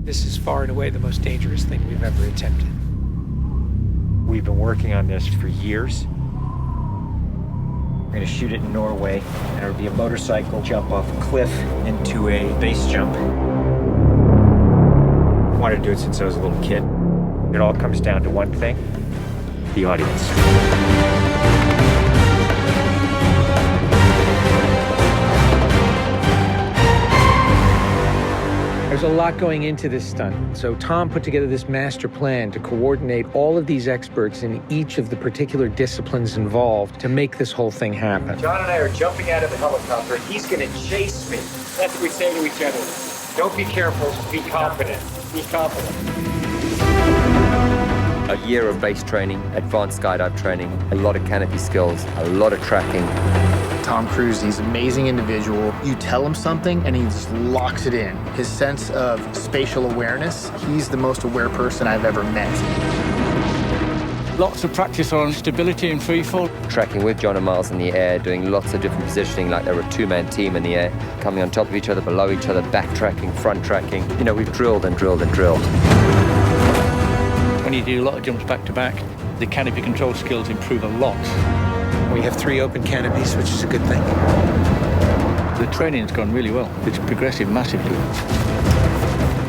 This is far and away the most dangerous thing we've ever attempted. We've been working on this for years. We're gonna shoot it in Norway, and it'll be a motorcycle jump off a cliff into a base jump. I wanted to do it since I was a little kid. It all comes down to one thing: the audience. There's a lot going into this stunt, so Tom put together this master plan to coordinate all of these experts in each of the particular disciplines involved to make this whole thing happen. John and I are jumping out of the helicopter. He's gonna chase me. That's what we say to each other. Don't be careful, be confident. Be confident. A year of base training, advanced skydive training, a lot of canopy skills, a lot of tracking. Tom Cruise, he's an amazing individual. You tell him something and he just locks it in. His sense of spatial awareness, he's the most aware person I've ever met. Lots of practice on stability and freefall. Tracking with John and Miles in the air, doing lots of different positioning like they were a two-man team in the air, coming on top of each other, below each other, backtracking, front tracking. You know, we've drilled and drilled and drilled. When you do a lot of jumps back to back, the canopy control skills improve a lot. We have 3 open canopies, which is a good thing. The training's gone really well. It's progressive massively.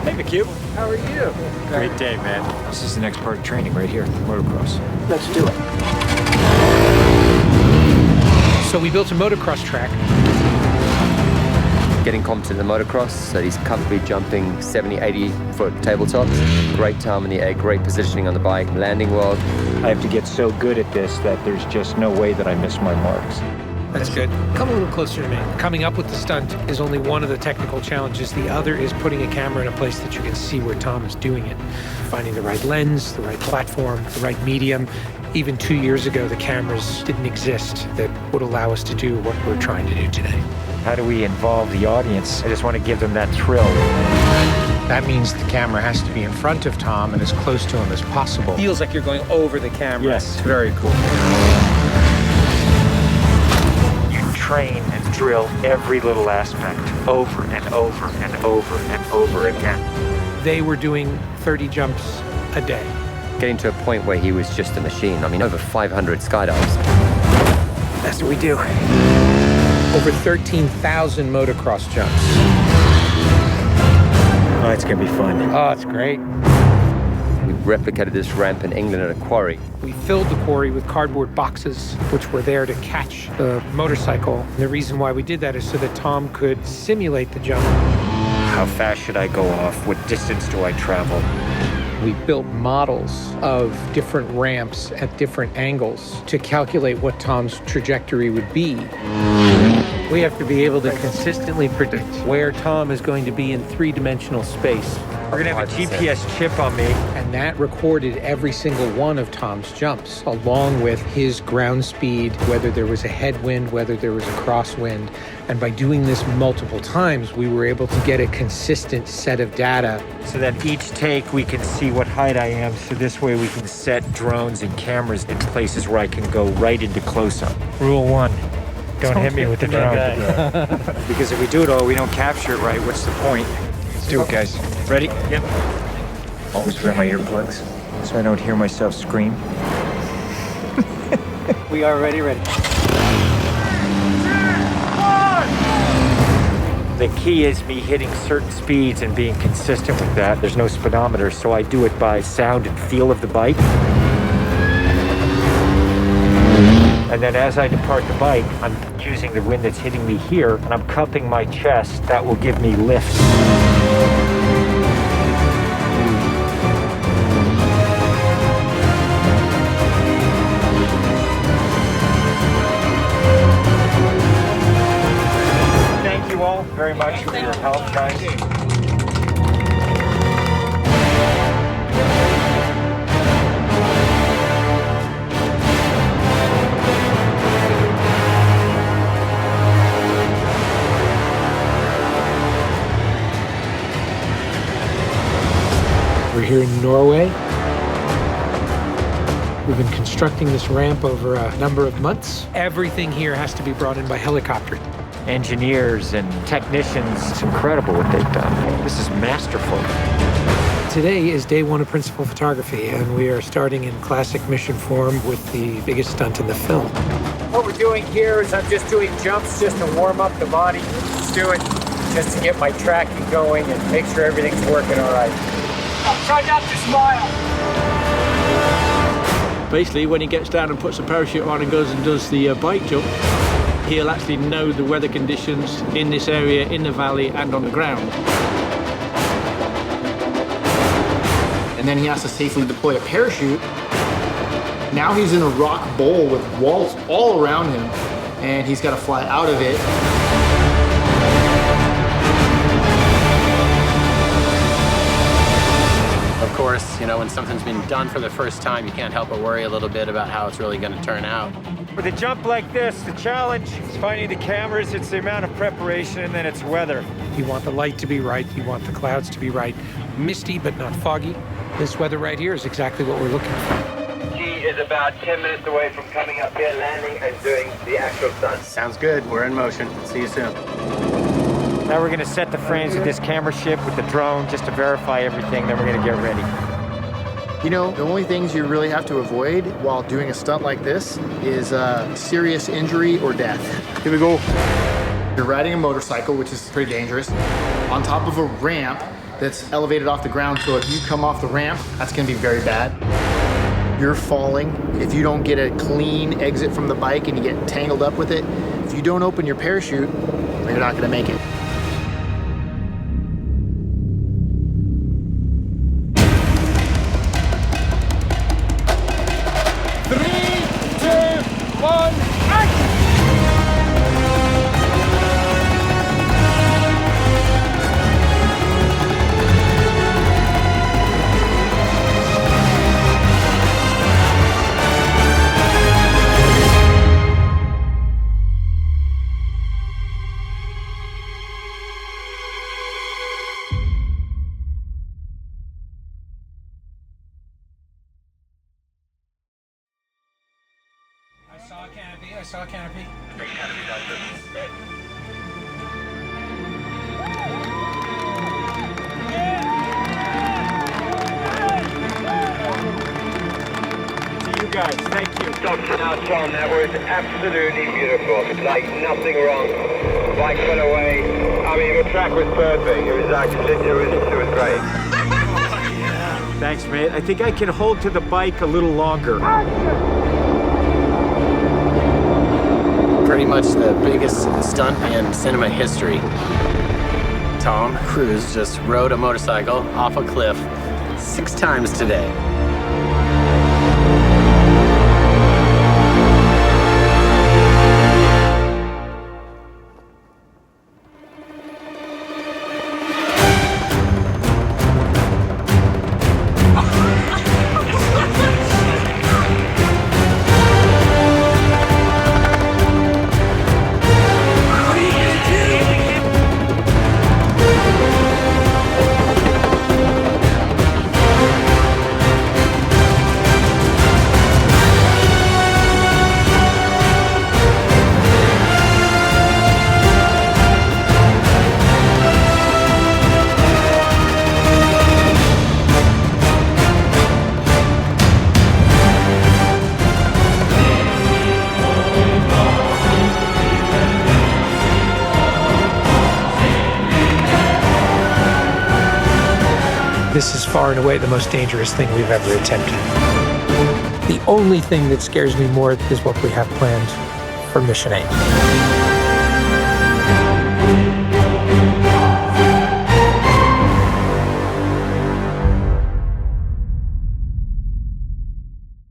Hey, McHugh. How are you? Great day, man. This is the next part of training right here, motocross. Let's do it. So we built a motocross track. Getting competent in the motocross, so he's comfortably jumping 70, 80-foot tabletops. Great time in the air, great positioning on the bike, landing well. I have to get so good at this that there's just no way that I miss my marks. That's good. Come a little closer to me. Coming up with the stunt is only one of the technical challenges. The other is putting a camera in a place that you can see where Tom is doing it. Finding the right lens, the right platform, the right medium. Even 2 years ago, the cameras didn't exist that would allow us to do what we're trying to do today. How do we involve the audience? I just want to give them that thrill. That means the camera has to be in front of Tom and as close to him as possible. Feels like you're going over the camera. Yes, very cool. You train and drill every little aspect over and over and over and over again. They were doing 30 jumps a day. Getting to a point where he was just a machine. I mean, over 500 skydives. That's what we do. Over 13,000 motocross jumps. Oh, it's gonna be fun. Oh, it's great. We replicated this ramp in England at a quarry. We filled the quarry with cardboard boxes, which were there to catch the motorcycle. And the reason why we did that is so that Tom could simulate the jump. How fast should I go off? What distance do I travel? We built models of different ramps at different angles to calculate what Tom's trajectory would be. We have to be able to consistently predict where Tom is going to be in 3-dimensional space. We're gonna have a GPS chip on me. And that recorded every single one of Tom's jumps, along with his ground speed, whether there was a headwind, whether there was a crosswind. And by doing this multiple times, we were able to get a consistent set of data. So that each take we can see what height I am, so this way we can set drones and cameras in places where I can go right into close-up. Rule 1, don't hit me with the drone. Because if we do it all, we don't capture it right, what's the point? Let's do it, guys. Ready? Yep. Always wear my earplugs so I don't hear myself scream. We are ready. The key is me hitting certain speeds and being consistent with that. There's no speedometer, so I do it by sound and feel of the bike. And then as I depart the bike, I'm choosing the wind that's hitting me here, and I'm cupping my chest. That will give me lift. Thank you all very much for your help, guys. We're here in Norway. We've been constructing this ramp over a number of months. Everything here has to be brought in by helicopter. engineers and technicians. It's incredible what they've done. This is masterful. Today is day one of principal photography, and we are starting in classic mission form with the biggest stunt in the film. What we're doing here is I'm just doing jumps just to warm up the body. Let's do it just to get my tracking going and make sure everything's working all right. Try not to smile. Basically, when he gets down and puts a parachute on and goes and does the bike jump, he'll actually know the weather conditions in this area, in the valley, and on the ground. And then he has to safely deploy a parachute. Now he's in a rock bowl with walls all around him, and he's got to fly out of it. Of course, you know, when something's been done for the first time, you can't help but worry a little bit about how it's really going to turn out. With a jump like this, the challenge is finding the cameras, it's the amount of preparation, and then it's weather. You want the light to be right, you want the clouds to be right. Misty, but not foggy. This weather right here is exactly what we're looking for. He is about 10 minutes away from coming up here, landing, and doing the actual stunt. Sounds good. We're in motion. See you soon. Now we're gonna set the frames with this camera ship with the drone just to verify everything, then we're gonna get ready. You know, the only things you really have to avoid while doing a stunt like this is serious injury or death. Here we go. You're riding a motorcycle, which is pretty dangerous, on top of a ramp that's elevated off the ground, so if you come off the ramp, that's gonna be very bad. You're falling. If you don't get a clean exit from the bike and you get tangled up with it, if you don't open your parachute, you're not gonna make it. I saw a canopy. To you guys, thank you. Now, Tom, that was absolutely beautiful. Like nothing wrong. Bike went away. I mean, the track was perfect. It was actually, it was great. Thanks, mate. I think I can hold to the bike a little longer. Pretty much the biggest stunt in cinema history. Tom Cruise just rode a motorcycle off a cliff 6 times today. This is far and away the most dangerous thing we've ever attempted. The only thing that scares me more is what we have planned for Mission 8.